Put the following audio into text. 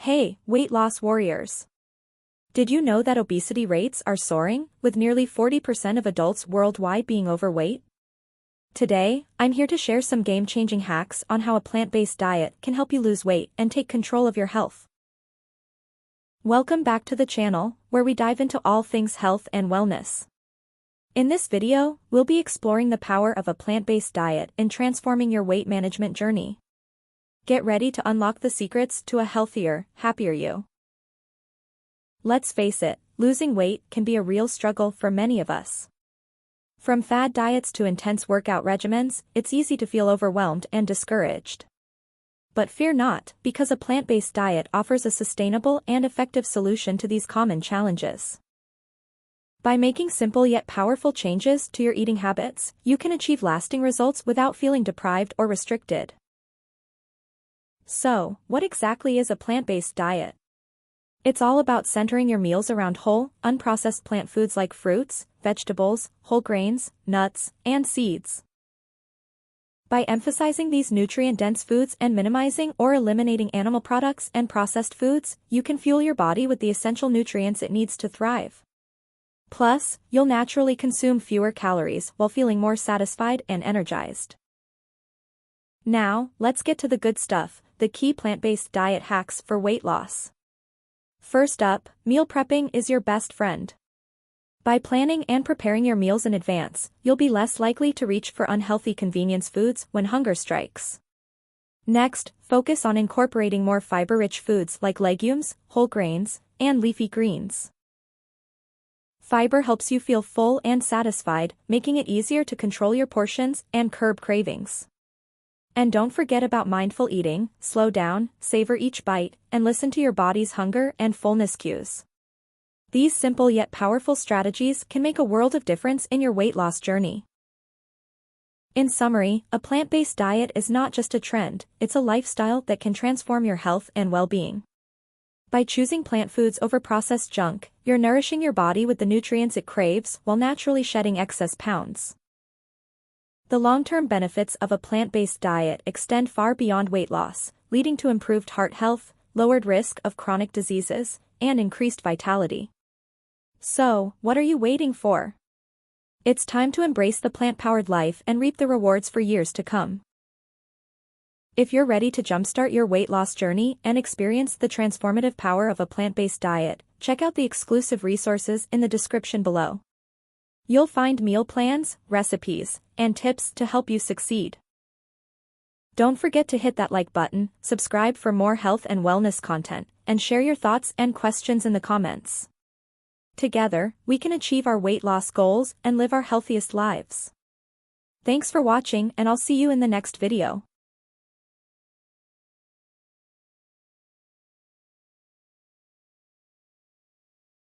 Hey, weight loss warriors! Did you know that obesity rates are soaring, with nearly 40% of adults worldwide being overweight? Today, I'm here to share some game-changing hacks on how a plant-based diet can help you lose weight and take control of your health. Welcome back to the channel, where we dive into all things health and wellness. In this video, we'll be exploring the power of a plant-based diet in transforming your weight management journey. Get ready to unlock the secrets to a healthier, happier you. Let's face it, losing weight can be a real struggle for many of us. From fad diets to intense workout regimens, it's easy to feel overwhelmed and discouraged. But fear not, because a plant-based diet offers a sustainable and effective solution to these common challenges. By making simple yet powerful changes to your eating habits, you can achieve lasting results without feeling deprived or restricted. So, what exactly is a plant-based diet? It's all about centering your meals around whole, unprocessed plant foods like fruits, vegetables, whole grains, nuts, and seeds. By emphasizing these nutrient-dense foods and minimizing or eliminating animal products and processed foods, you can fuel your body with the essential nutrients it needs to thrive. Plus, you'll naturally consume fewer calories while feeling more satisfied and energized. Now, let's get to the good stuff, the key plant-based diet hacks for weight loss. First up, meal prepping is your best friend. By planning and preparing your meals in advance, you'll be less likely to reach for unhealthy convenience foods when hunger strikes. Next, focus on incorporating more fiber-rich foods like legumes, whole grains, and leafy greens. Fiber helps you feel full and satisfied, making it easier to control your portions and curb cravings. And don't forget about mindful eating, slow down, savor each bite, and listen to your body's hunger and fullness cues. These simple yet powerful strategies can make a world of difference in your weight loss journey. In summary, a plant-based diet is not just a trend, it's a lifestyle that can transform your health and well-being. By choosing plant foods over processed junk, you're nourishing your body with the nutrients it craves while naturally shedding excess pounds. The long-term benefits of a plant-based diet extend far beyond weight loss, leading to improved heart health, lowered risk of chronic diseases, and increased vitality. So, what are you waiting for? It's time to embrace the plant-powered life and reap the rewards for years to come. If you're ready to jumpstart your weight loss journey and experience the transformative power of a plant-based diet, check out the exclusive resources in the description below. You'll find meal plans, recipes, and tips to help you succeed. Don't forget to hit that like button, subscribe for more health and wellness content, and share your thoughts and questions in the comments. Together, we can achieve our weight loss goals and live our healthiest lives. Thanks for watching, and I'll see you in the next video.